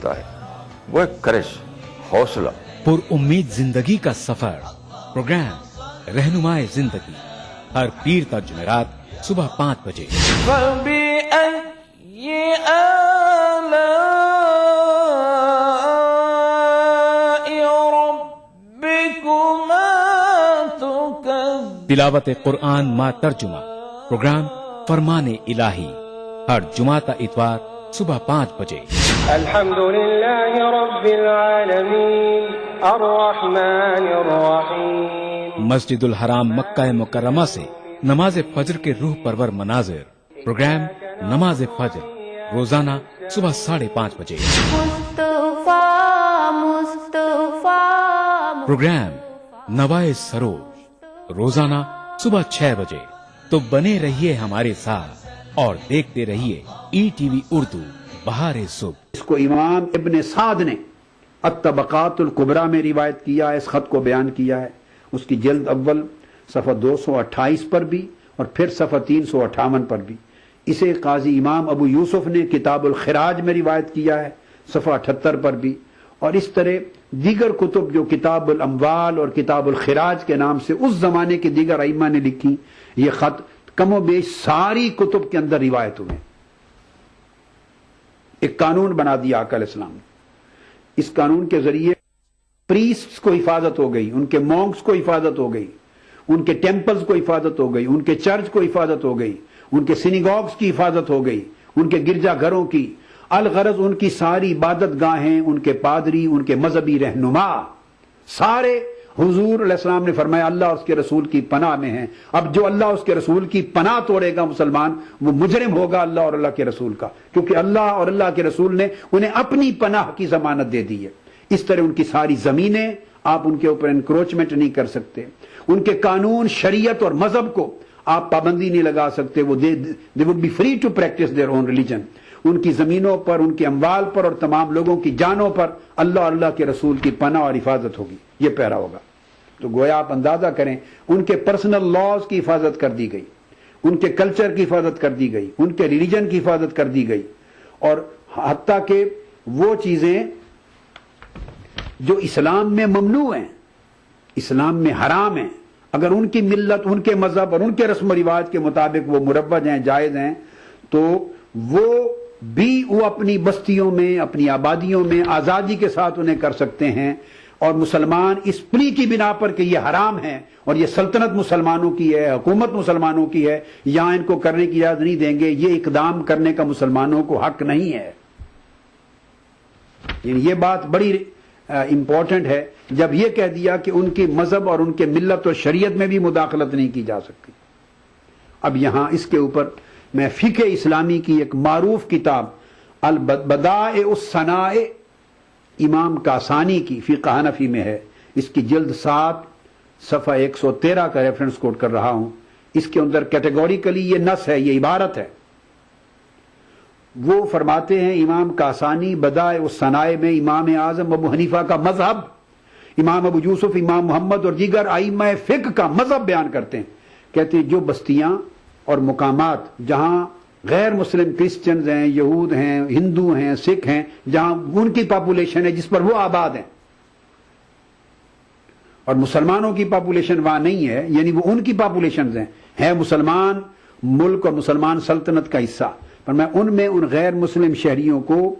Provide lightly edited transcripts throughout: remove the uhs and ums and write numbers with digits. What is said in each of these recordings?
ہوتا ہے, وہ ایک کرش, حوصلہ. پر امید زندگی کا سفر. پروگرام رہنمائے زندگی ہر پیر تا جمعرات صبح 5 بجے. تلاوت قرآن ما ترجمہ. پروگرام فرمان الہی ہر جمعہ تا اتوار صبح 5 بجے. الحمدللہ رب العالمین الرحمن الرحیم. مسجد الحرام مکہ مکرمہ سے نماز فجر کے روح پرور مناظر. پروگرام نماز فجر روزانہ صبح 5:30 بجے. پروگرام نوائے سروج روزانہ صبح 6 بجے. تو بنے رہیے ہمارے ساتھ اور دیکھتے رہیے ای ٹی وی اردو بہار صبح. اس کو امام ابن سعد نے الطبقات الکبریٰ میں روایت کیا ہے, اس خط کو بیان کیا ہے. اس کی جلد اول صفحہ 228 پر بھی اور پھر صفحہ 358 پر بھی. اسے قاضی امام ابو یوسف نے کتاب الخراج میں روایت کیا ہے صفحہ 78 پر بھی. اور اس طرح دیگر کتب جو کتاب الاموال اور کتاب الخراج کے نام سے اس زمانے کے دیگر ائمہ نے لکھی, یہ خط کم و بیش ساری کتب کے اندر روایت ہوئے. ایک قانون بنا دیا آقا علیہ السلام نے. اس قانون کے ذریعے پریسٹس کو حفاظت ہو گئی, ان کے مونکس کو حفاظت ہو گئی, ان کے ٹیمپلز کو حفاظت ہو گئی, ان کے چرچ کو حفاظت ہو گئی, ان کے سینیگوگز کی حفاظت ہو گئی, ان کے گرجا گھروں کی. الغرض ان کی ساری عبادت گاہیں, ان کے پادری, ان کے مذہبی رہنما سارے حضور علیہ السلام نے فرمایا اللہ اور اس کے رسول کی پناہ میں ہیں. اب جو اللہ اور اس کے رسول کی پناہ توڑے گا مسلمان, وہ مجرم ہوگا اللہ اور اللہ کے رسول کا, کیونکہ اللہ اور اللہ کے رسول نے انہیں اپنی پناہ کی ضمانت دے دی ہے. اس طرح ان کی ساری زمینیں آپ ان کے اوپر انکروچمنٹ نہیں کر سکتے. ان کے قانون, شریعت اور مذہب کو آپ پابندی نہیں لگا سکتے. وہ they would be free to practice their own religion. ان کی زمینوں پر, ان کے اموال پر اور تمام لوگوں کی جانوں پر اللہ اور اللہ کے رسول کی پناہ اور حفاظت ہوگی, یہ پیرا ہوگا. تو گویا آپ اندازہ کریں, ان کے پرسنل لاز کی حفاظت کر دی گئی, ان کے کلچر کی حفاظت کر دی گئی, ان کے ریلیجن کی حفاظت کر دی گئی, اور حتیٰ کہ وہ چیزیں جو اسلام میں ممنوع ہیں, اسلام میں حرام ہیں, اگر ان کی ملت, ان کے مذہب اور ان کے رسم و رواج کے مطابق وہ مروج ہیں, جائز ہیں, تو وہ بھی وہ اپنی بستیوں میں, اپنی آبادیوں میں آزادی کے ساتھ انہیں کر سکتے ہیں. اور مسلمان اس پلی کی بنا پر کہ یہ حرام ہے اور یہ سلطنت مسلمانوں کی ہے, حکومت مسلمانوں کی ہے, یہاں ان کو کرنے کی اجازت نہیں دیں گے, یہ اقدام کرنے کا مسلمانوں کو حق نہیں ہے. یہ بات بڑی امپورٹنٹ ہے جب یہ کہہ دیا کہ ان کے مذہب اور ان کے ملت اور شریعت میں بھی مداخلت نہیں کی جا سکتی. اب یہاں اس کے اوپر میں فقہ اسلامی کی ایک معروف کتاب البدائع الصناع امام کاسانی کی فقہ حنفی میں ہے, اس کی جلد 7 صفحہ 113 کا ریفرنس کوٹ کر رہا ہوں. اس کے اندر کیٹیگوریکلی یہ نص ہے, یہ عبارت ہے. وہ فرماتے ہیں امام کاسانی بدائع الصناع میں امام اعظم ابو حنیفہ کا مذہب, امام ابو یوسف, امام محمد اور دیگر ائمہ فقہ کا مذہب بیان کرتے ہیں. کہتے ہیں جو بستیاں اور مقامات جہاں غیر مسلم کرسچنز ہیں, یہود ہیں, ہندو ہیں, سکھ ہیں, جہاں ان کی پاپولیشن ہے جس پر وہ آباد ہیں, اور مسلمانوں کی پاپولیشن وہاں نہیں ہے, یعنی وہ ان کی پاپولیشنز ہیں, ہے مسلمان ملک اور مسلمان سلطنت کا حصہ, پر میں ان میں ان غیر مسلم شہریوں کو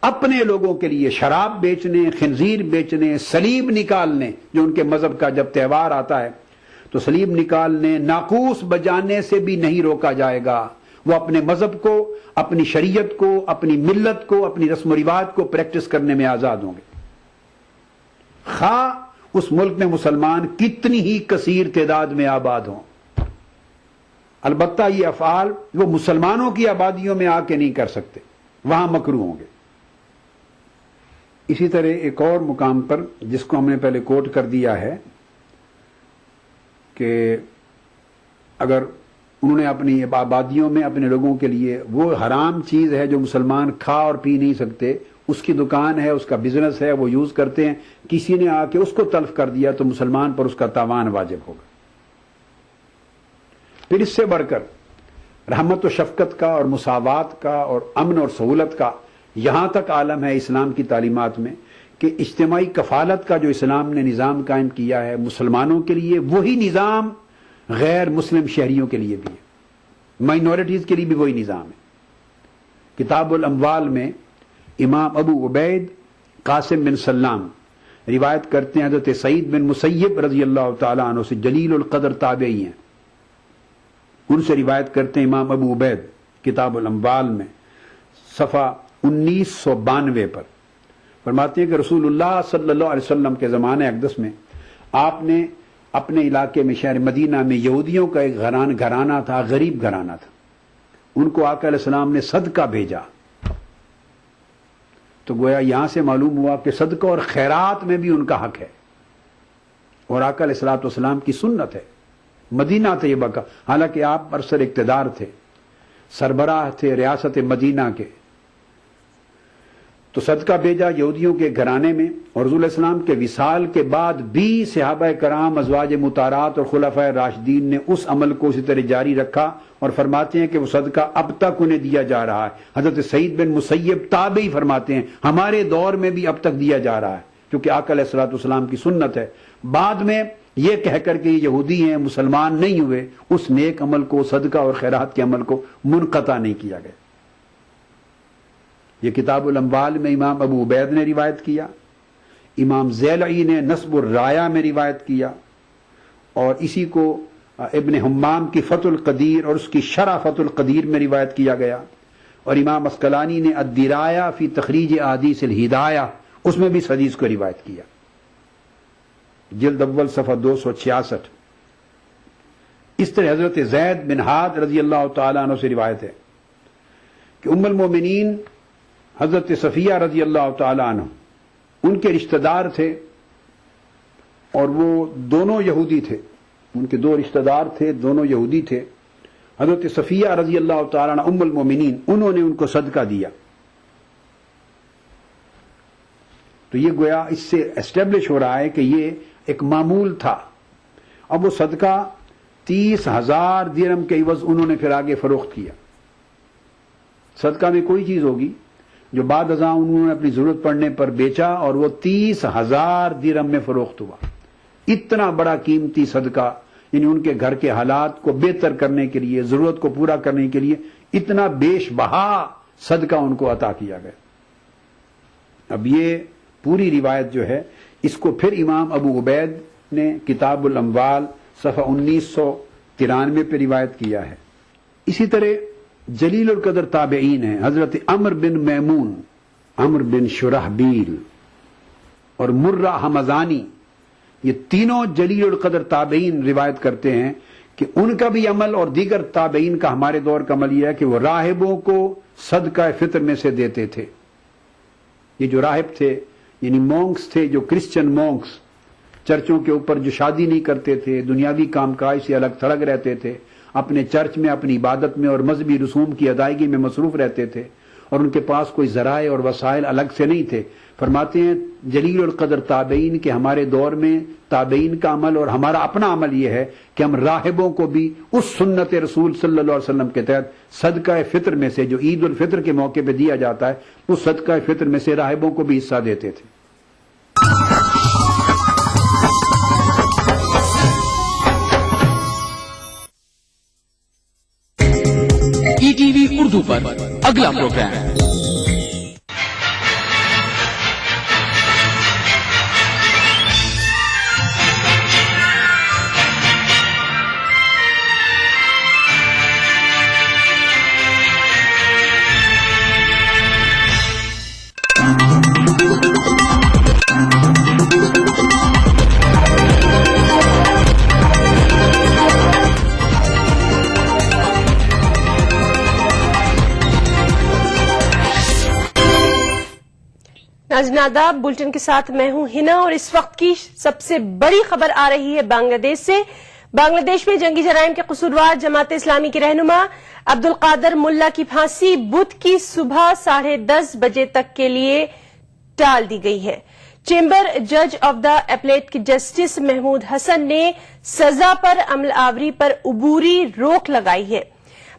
اپنے لوگوں کے لیے شراب بیچنے, خنزیر بیچنے, سلیب نکالنے, جو ان کے مذہب کا جب تہوار آتا ہے تو سلیب نکالنے, ناقوس بجانے سے بھی نہیں روکا جائے گا. وہ اپنے مذہب کو, اپنی شریعت کو, اپنی ملت کو, اپنی رسم و رواج کو پریکٹس کرنے میں آزاد ہوں گے, خواہ اس ملک میں مسلمان کتنی ہی کثیر تعداد میں آباد ہوں. البتہ یہ افعال وہ مسلمانوں کی آبادیوں میں آ کے نہیں کر سکتے, وہاں مکروہ ہوں گے. اسی طرح ایک اور مقام پر جس کو ہم نے پہلے کوٹ کر دیا ہے کہ اگر انہوں نے اپنی آبادیوں میں اپنے لوگوں کے لیے وہ حرام چیز ہے جو مسلمان کھا اور پی نہیں سکتے, اس کی دکان ہے, اس کا بزنس ہے, وہ یوز کرتے ہیں, کسی نے آ کے اس کو تلف کر دیا تو مسلمان پر اس کا تاوان واجب ہوگا. پھر اس سے بڑھ کر رحمت و شفقت کا اور مساوات کا اور امن اور سہولت کا یہاں تک عالم ہے اسلام کی تعلیمات میں کہ اجتماعی کفالت کا جو اسلام نے نظام قائم کیا ہے مسلمانوں کے لیے، وہی نظام غیر مسلم شہریوں کے لیے بھی ہے، مائنورٹیز کے لیے بھی وہی نظام ہے۔ کتاب الاموال میں امام ابو عبید قاسم بن سلام روایت کرتے ہیں حضرت سعید بن مسیب رضی اللہ تعالیٰ عنہ سے، جلیل القدر تابعی ہیں، ان سے روایت کرتے ہیں امام ابو عبید کتاب الاموال میں صفحہ 1992 پر فرماتے ہیں کہ رسول اللہ صلی اللہ علیہ وسلم کے زمانہ اقدس میں آپ نے اپنے علاقے میں شہر مدینہ میں یہودیوں کا ایک گھرانہ تھا، غریب گھرانہ تھا، ان کو آقا علیہ السلام نے صدقہ بھیجا، تو گویا یہاں سے معلوم ہوا کہ صدقہ اور خیرات میں بھی ان کا حق ہے، اور آقا علیہ السلام کی سنت ہے۔ مدینہ طیبہ کا، حالانکہ آپ برسر اقتدار تھے، سربراہ تھے ریاست مدینہ کے، تو صدقہ بھیجا یہودیوں کے گھرانے میں، اور رسول اللہ علیہ السلام کے وصال کے بعد بھی صحابہ کرام ازواج مطہرات اور خلفائے راشدین نے اس عمل کو اسی طرح جاری رکھا، اور فرماتے ہیں کہ وہ صدقہ اب تک انہیں دیا جا رہا ہے۔ حضرت سعید بن مسیب تابعی فرماتے ہیں ہمارے دور میں بھی اب تک دیا جا رہا ہے، کیونکہ آقا علیہ السلام کی سنت ہے۔ بعد میں یہ کہہ کر کے یہ یہودی ہیں مسلمان نہیں ہوئے، اس نیک عمل کو، صدقہ اور خیرات کے عمل کو منقطع نہیں کیا گیا۔ یہ کتاب الاموال میں امام ابو عبید نے روایت کیا، امام ذیلعی نے نصب الرایہ میں روایت کیا، اور اسی کو ابن حمام کی فتح القدیر اور اس کی شرح فتح القدیر میں روایت کیا گیا، اور امام اسقلانی نے الدرایا فی تخریج احادیث الہدایہ اس میں بھی اس حدیث کو روایت کیا، جلد اول صفحہ 266۔ اس طرح حضرت زید بن حاد رضی اللہ تعالیٰ عنہ سے روایت ہے کہ ام المومنین حضرت صفیہ رضی اللہ تعالیٰ عنہ ان کے رشتہ دار تھے، اور وہ دونوں یہودی تھے، ان کے دو رشتہ دار تھے، دونوں یہودی تھے۔ حضرت صفیہ رضی اللہ تعالیٰ عنہ ام المومنین، انہوں نے ان کو صدقہ دیا، تو یہ گویا اس سے اسٹیبلش ہو رہا ہے کہ یہ ایک معمول تھا۔ اب وہ صدقہ 30,000 درہم کے عوض انہوں نے پھر آگے فروخت کیا۔ صدقہ میں کوئی چیز ہوگی جو بعد ازاں انہوں نے اپنی ضرورت پڑنے پر بیچا، اور وہ 30,000 درہم میں فروخت ہوا۔ اتنا بڑا قیمتی صدقہ، یعنی ان کے گھر کے حالات کو بہتر کرنے کے لیے، ضرورت کو پورا کرنے کے لیے اتنا بیش بہا صدقہ ان کو عطا کیا گیا۔ اب یہ پوری روایت جو ہے اس کو پھر امام ابو عبید نے کتاب الاموال صفحہ 1993 پہ روایت کیا ہے۔ اسی طرح جلیل القدر تابعین ہیں حضرت عمر بن میمون، عمر بن شرحبیل اور مرہ حمزانی، یہ تینوں جلیل القدر تابعین روایت کرتے ہیں کہ ان کا بھی عمل اور دیگر تابعین کا ہمارے دور کا عمل یہ ہے کہ وہ راہبوں کو صدقہ فطر میں سے دیتے تھے۔ یہ جو راہب تھے یعنی مونکس تھے، جو کرسچن مونکس، چرچوں کے اوپر جو شادی نہیں کرتے تھے، دنیاوی کام کاج سے الگ تھلگ رہتے تھے، اپنے چرچ میں اپنی عبادت میں اور مذہبی رسوم کی ادائیگی میں مصروف رہتے تھے، اور ان کے پاس کوئی ذرائع اور وسائل الگ سے نہیں تھے۔ فرماتے ہیں جلیل القدر تابعین کہ ہمارے دور میں تابعین کا عمل اور ہمارا اپنا عمل یہ ہے کہ ہم راہبوں کو بھی اس سنت رسول صلی اللہ علیہ وسلم کے تحت صدقہ فطر میں سے، جو عید الفطر کے موقع پہ دیا جاتا ہے، اس صدقہ فطر میں سے راہبوں کو بھی حصہ دیتے تھے۔ ای ٹی وی اردو پر اگلا پروگرام ناظرین آداب، بلٹن کے ساتھ میں ہوں ہنا، اور اس وقت کی سب سے بڑی خبر آ رہی ہے بنگلہ دیش سے۔ بنگلہ دیش میں جنگی جرائم کے قصوروار جماعت اسلامی کے رہنما عبدالقادر ملا کی پھانسی بدھ کی صبح 10:30 بجے تک کے لیے ٹال دی گئی ہے۔ چیمبر جج آف دا اپیلیٹ کے جسٹس محمود حسن نے سزا پر عمل آوری پر عبوری روک لگائی ہے۔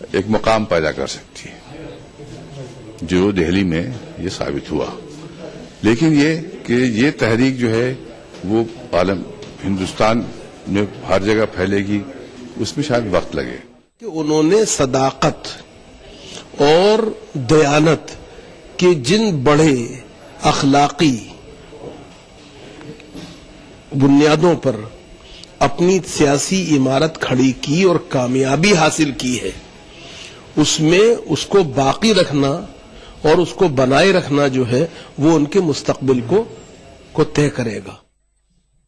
ایک مقام پیدا کر سکتی ہے، جو دہلی میں یہ ثابت ہوا. لیکن یہ کہ یہ تحریک جو ہے وہ عالم ہندوستان میں ہر جگہ پھیلے گی، اس میں شاید وقت لگے. کہ انہوں نے صداقت اور دیانت کے جن بڑے اخلاقی بنیادوں پر اپنی سیاسی عمارت کھڑی کی اور کامیابی حاصل کی ہے، اس میں اس کو باقی رکھنا اور اس کو بنائے رکھنا جو ہے وہ ان کے مستقبل کو طے کرے گا.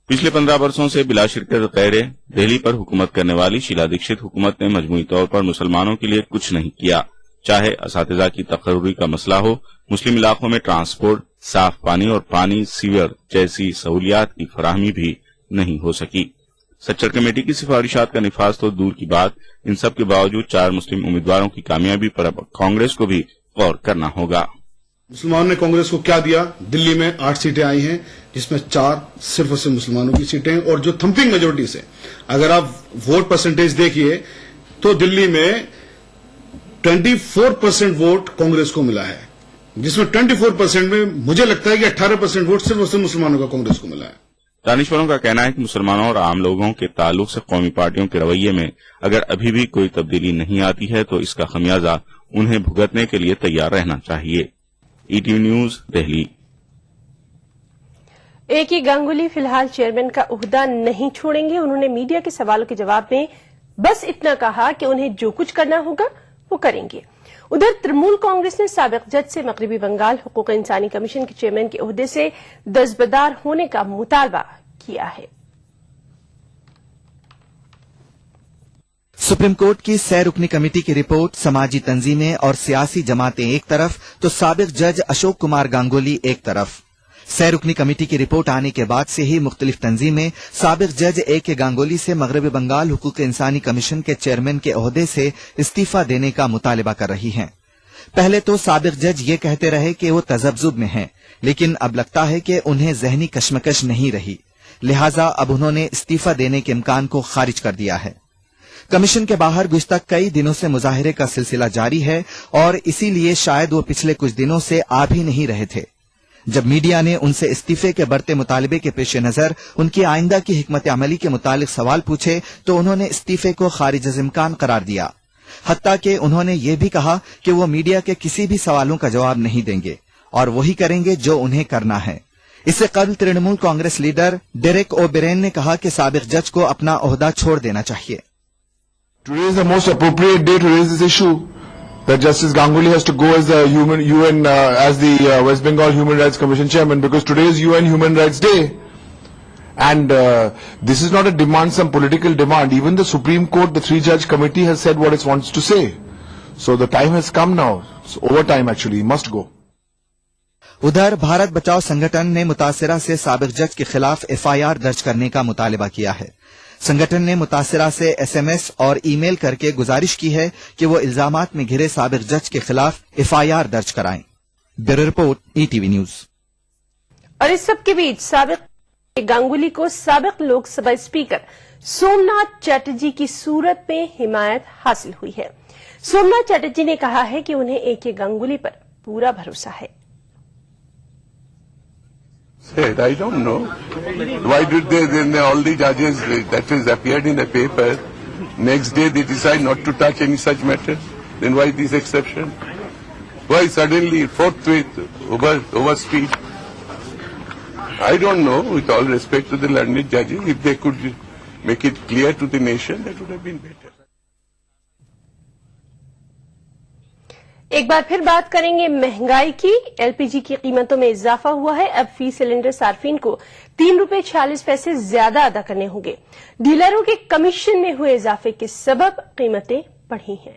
پچھلے 15 برسوں سے بلا شرکت غیر دہلی پر حکومت کرنے والی شیلا دیکشت حکومت نے مجموعی طور پر مسلمانوں کے لیے کچھ نہیں کیا. چاہے اساتذہ کی تقرری کا مسئلہ ہو، مسلم علاقوں میں ٹرانسپورٹ، صاف پانی اور پانی سیور جیسی سہولیات کی فراہمی بھی نہیں ہو سکی. سچر کمیٹی کی سفارشات کا نفاذ تو دور کی بات، ان سب کے باوجود 4 مسلم امیدواروں کی کامیابی پر اب کانگریس کو بھی غور کرنا ہوگا. مسلمانوں نے کانگریس کو کیا دیا؟ دلی میں 8 سیٹیں آئی ہیں، جس میں 4 صرف اور صرف مسلمانوں کی سیٹیں ہیں، اور جو تھمپنگ میجورٹی سے اگر آپ ووٹ پرسنٹیج دیکھیے تو دلی میں 24% ووٹ کانگریس کو ملا ہے، جس میں 24% میں مجھے لگتا ہے کہ 18% ووٹ صرف اور صرف مسلمانوں کا کانگریس کو ملا ہے. دانشوروں کا کہنا ہے کہ مسلمانوں اور عام لوگوں کے تعلق سے قومی پارٹیوں کے رویے میں اگر ابھی بھی کوئی تبدیلی نہیں آتی ہے تو اس کا خمیازہ انہیں بھگتنے کے لیے تیار رہنا چاہیے. E T V news, Delhi. A K Ganguly فی الحال چیئرمین کا عہدہ نہیں چھوڑیں گے. انہوں نے میڈیا کے سوالوں کے جواب میں بس اتنا کہا کہ انہیں جو کچھ کرنا ہوگا وہ کریں گے. ادھر ترنمول کانگریس نے سابق جج سے مغربی بنگال حقوق انسانی کمیشن کے چیئرمین کے عہدے سے دستبردار ہونے کا مطالبہ کیا ہے. سپریم کورٹ کی 3 رکنی کمیٹی کی رپورٹ سماجی تنظیمیں اور سیاسی جماعتیں ایک طرف تو سابق جج اشوک کمار گانگولی ایک طرف. 3 رکنی کمیٹی کی رپورٹ آنے کے بعد سے ہی مختلف تنظیمیں سابق جج اے کے گانگولی سے مغربی بنگال حقوق انسانی کمیشن کے چیئرمین کے عہدے سے استعفی دینے کا مطالبہ کر رہی ہیں. پہلے تو سابق جج یہ کہتے رہے کہ وہ تذبذب میں ہیں، لیکن اب لگتا ہے کہ انہیں ذہنی کشمکش نہیں رہی، لہٰذا اب انہوں نے استعفی دینے کے امکان کو خارج کر دیا ہے. کمیشن کے باہر گزشتہ کئی دنوں سے مظاہرے کا سلسلہ جاری ہے اور اسی لیے شاید وہ پچھلے کچھ دنوں سے آ بھی نہیں رہے تھے. جب میڈیا نے ان سے استعفے کے بڑھتے مطالبے کے پیش نظر ان کی آئندہ کی حکمت عملی کے متعلق سوال پوچھے تو انہوں نے استعفے کو خارج از امکان قرار دیا. حتیٰ کہ انہوں نے یہ بھی کہا کہ وہ میڈیا کے کسی بھی سوالوں کا جواب نہیں دیں گے اور وہی کریں گے جو انہیں کرنا ہے. اس سے قبل ترنمول کانگریس لیڈر ڈیریک او برین نے کہا کہ سابق جج کو اپنا عہدہ چھوڑ دینا چاہیے. Today is the most appropriate day to raise this issue that Justice Ganguly has to go as the West Bengal Human Rights Commission chairman, because today is UN Human Rights Day, and this is not a demand, some political demand. Even the Supreme Court, the 3-judge committee has said what it wants to say. So the time has come now. It's over time actually. He must go. ادھر بھارت بچاؤ سنگٹھن نے متاثرہ سے سابق جج کے خلاف FIR درج کرنے کا مطالبہ کیا ہے. سنگٹھن نے متاثرہ سے SMS اور ای میل کر کے گزارش کی ہے کہ وہ الزامات میں گھرے سابق جج کے خلاف FIR درج کرائیں. Bureau report ETV news. اور اس سب کے بیچ سابق گانگولی کو سابق لوک سبھا اسپیکر سومناتھ چیٹرجی کی صورت میں حمایت حاصل ہوئی ہے. سومناتھ چیٹرجی نے کہا ہے کہ انہیں اے کے گانگولی پر پورا بھروسہ ہے. Said, I don't know. Why did then all the judges that is appeared in the paper, next day they decide not to touch any such matter? Then why this exception? Why suddenly forthwith over speed? I don't know, with all respect to the learned judges, if they could make it clear to the nation, that would have been better. ایک بار پھر بات کریں گے مہنگائی کی. LPG کی قیمتوں میں اضافہ ہوا ہے. اب فی سلنڈر صارفین کو ₹3.46 زیادہ ادا کرنے ہوں گے. ڈیلروں کے کمیشن میں ہوئے اضافے کے سبب قیمتیں بڑھی ہیں.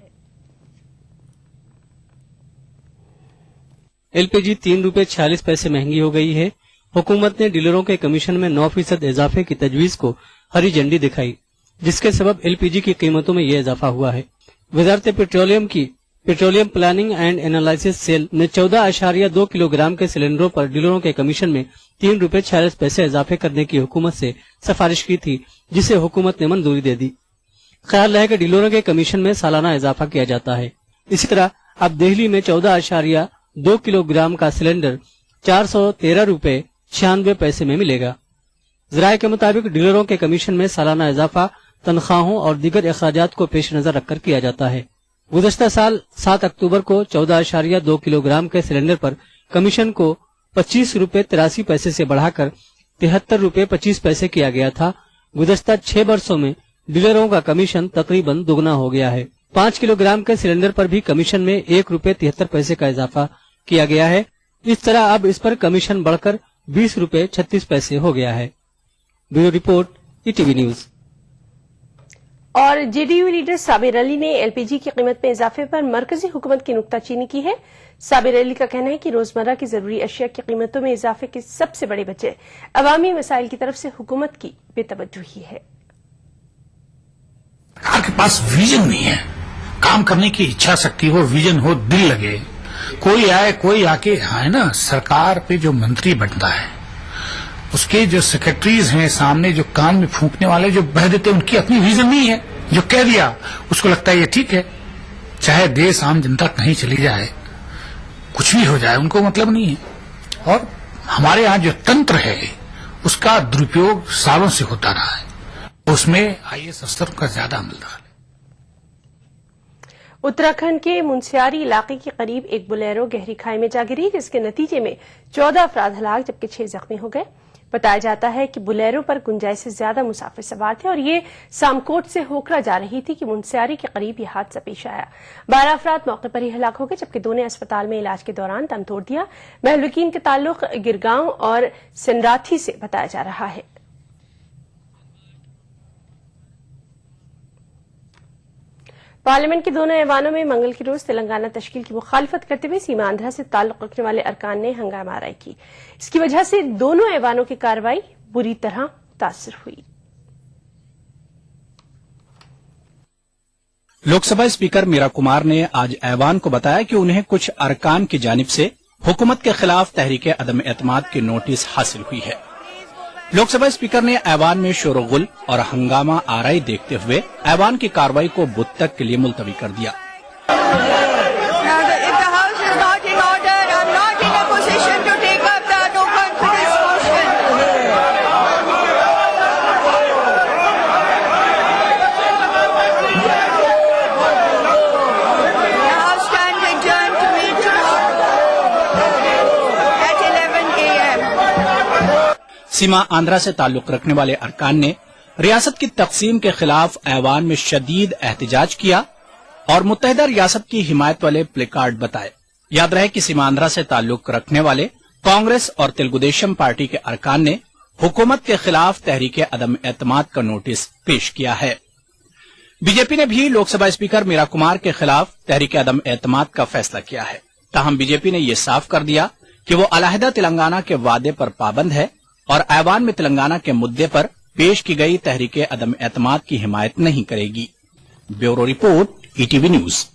LPG ₹3.46 مہنگی ہو گئی ہے. حکومت نے ڈیلروں کے کمیشن میں 9% اضافے کی تجویز کو ہری جھنڈی دکھائی، جس کے سبب LPG کی قیمتوں میں یہ اضافہ ہوا ہے. وزارت petroleum planning and analysis cell نے 14.2 کلو گرام کے سلنڈروں پر ڈیلروں کے کمیشن میں ₹3.46 اضافے کرنے کی حکومت سے سفارش کی تھی، جسے حکومت نے منظوری دے دی. خیال رہے کہ ڈیلروں کے کمیشن میں سالانہ اضافہ کیا جاتا ہے۔ اسی طرح اب دہلی میں 14.2 کلو گرام کا سلنڈر 413 روپے 96 پیسے میں ملے گا۔ ذرائع کے مطابق ڈیلروں کے کمیشن میں سالانہ اضافہ تنخواہوں اور دیگر اخراجات کو پیش نظر رکھ کر کیا جاتا ہے۔ گزشتہ سال 7 اکتوبر کو 14.2 کلو گرام کے سلنڈر پر کمیشن کو 25 روپے 83 پیسے سے بڑھا کر 73 روپے 25 پیسے کیا گیا تھا۔ گزشتہ 6 برسوں میں ڈیلروں کا کمیشن تقریباً دگنا ہو گیا ہے۔ 5 کلو گرام کے سلنڈر پر بھی کمیشن میں 1 روپے 73 پیسے کا اضافہ کیا گیا ہے۔ اس طرح اب اس پر کمیشن بڑھ کر 20 روپے 36 پیسے ہو گیا ہے۔ Bureau report ETV news. اور JDU لیڈر صابر علی نے LPG کی قیمت میں اضافے پر مرکزی حکومت کی نکتہ چینی کی ہے۔ صابر علی کا کہنا ہے کہ روزمرہ کی ضروری اشیاء کی قیمتوں میں اضافے کی سب سے بڑی وجہ عوامی مسائل کی طرف سے حکومت کی بے توجہی ہے۔ سرکار کے پاس ویژن نہیں ہے، کام کرنے کی اچھا شکتی ہو، ویژن ہو، دل لگے، کوئی آئے کوئی آ کے ہے نا، سرکار پہ جو منتری بنتا ہے اس کے جو سیکرٹریز ہیں سامنے جو کان میں پھونکنے والے جو بہہ دیتے ان کی اپنی ویژن نہیں ہے، جو کہہ دیا اس کو لگتا ہے یہ ٹھیک ہے، چاہے دیش عام جنتا کہیں چلی جائے کچھ بھی ہو جائے ان کو مطلب نہیں ہے۔ اور ہمارے یہاں جو تنتر ہے اس کا درپیوگ سالوں سے ہوتا رہا ہے، اس میں IAS افسر کا زیادہ عملدار ہے۔ اتراکھنڈ کے منسیاری علاقے کے قریب ایک بلیرو گہری کھائی میں جا گری جس کے نتیجے میں 14 افراد ہلاک جبکہ 6 زخمی ہو گئے۔ بتایا جاتا ہے کہ بلیرو پر گنجائش سے زیادہ مسافر سوار تھے اور یہ سامکوٹ سے ہوکرا جا رہی تھی کہ منسیاری کے قریب یہ حادثہ پیش آیا۔ 12 افراد موقع پر ہی ہلاک ہو گئے جبکہ 2 نے اسپتال میں علاج کے دوران دم توڑ دیا۔ مہلوکین کے تعلق گرگاؤں اور سنراتھی سے بتایا جا رہا ہے۔ پارلیمنٹ کے دونوں ایوانوں میں منگل کے روز تلنگانہ تشکیل کی مخالفت کرتے ہوئے سیما آندھرا سے تعلق رکھنے والے ارکان نے ہنگامہ آرائی کی۔ اس کی وجہ سے دونوں ایوانوں کی کارروائی بری طرح متاثر ہوئی۔ لوک سبھا اسپیکر میرا کمار نے آج ایوان کو بتایا کہ انہیں کچھ ارکان کی جانب سے حکومت کے خلاف تحریک عدم اعتماد کی نوٹس حاصل ہوئی ہے۔ لوک سبھا اسپیکر نے ایوان میں شور و غل اور ہنگامہ آرائی دیکھتے ہوئے ایوان کی کارروائی کو بدھ تک کے لیے ملتوی کر دیا۔ سیما آندھرا سے تعلق رکھنے والے ارکان نے ریاست کی تقسیم کے خلاف ایوان میں شدید احتجاج کیا اور متحدہ ریاست کی حمایت والے پلے کارڈ بتائے۔ یاد رہے کہ سیما آندھرا سے تعلق رکھنے والے کانگریس اور تلگو دیشم پارٹی کے ارکان نے حکومت کے خلاف تحریک عدم اعتماد کا نوٹس پیش کیا ہے۔ بی جے پی نے بھی لوک سبھا اسپیکر میرا کمار کے خلاف تحریک عدم اعتماد کا فیصلہ کیا ہے۔ تاہم بی جے پی نے یہ صاف کر دیا کہ وہ علیحدہ تلنگانہ کے وعدے پر پابند ہے اور ایوان میں تلنگانہ کے مدعے پر پیش کی گئی تحریک عدم اعتماد کی حمایت نہیں کرے گی۔ Bureau report ETV news.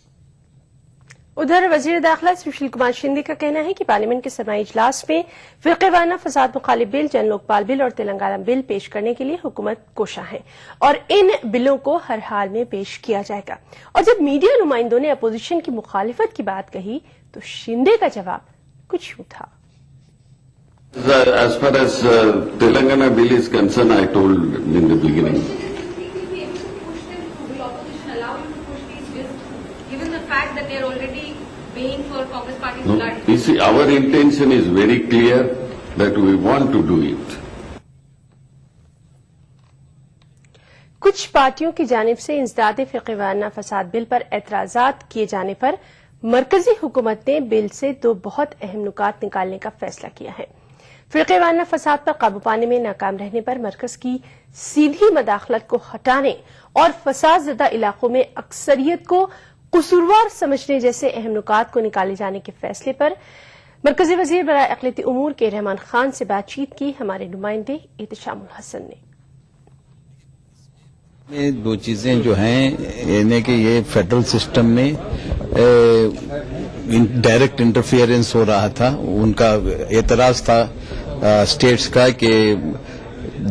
ادھر وزیر داخلہ سشیل کمار شندے کا کہنا ہے کہ پارلیمنٹ کے سرمائی اجلاس میں فرقہ وارانہ فساد مخالف بل، جن لوکپال بل اور تلنگانہ بل پیش کرنے کے لیے حکومت کوشاں ہے اور ان بلوں کو ہر حال میں پیش کیا جائے گا۔ اور جب میڈیا نمائندوں نے اپوزیشن کی مخالفت کی بات کہی تو شندے کا جواب کچھ یوں تھا۔ As far as Telangana bill is concerned, I told in the beginning. Will opposition allow you to push these bills, given the fact that they are already paying for Congress party's blood? You see, our intention is very clear that we want to do it. کچھ پارٹیوں کی جانب سے انسداد فرقہ وارانہ فساد بل پر اعتراضات کیے جانے پر مرکزی حکومت نے بل سے 2 بہت اہم نکات نکالنے کا فیصلہ کیا ہے۔ فرقہ وارانہ فساد پر قابو پانے میں ناکام رہنے پر مرکز کی سیدھی مداخلت کو ہٹانے اور فساد زدہ علاقوں میں اکثریت کو قصوروار سمجھنے جیسے اہم نکات کو نکالے جانے کے فیصلے پر مرکزی وزیر برائے اقلیتی امور کے رحمان خان سے بات چیت کی ہمارے نمائندے احتشام الحسن نے۔ یہ 2 چیزیں جو ہیں یعنی کہ یہ فیڈرل سسٹم میں ڈائریکٹ انٹرفیئرنس ہو رہا تھا، ان کا اعتراض تھا اسٹیٹس کا کہ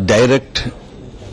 ڈائریکٹ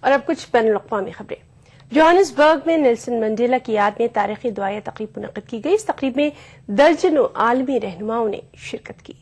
اور اب کچھ بین الاقوامی خبریں۔ جوہانسبرگ میں نیلسن منڈیلا کی یاد میں تاریخی دعائیہ تقریب منعقد کی گئی۔ اس تقریب میں درجنوں عالمی رہنماؤں نے شرکت کی۔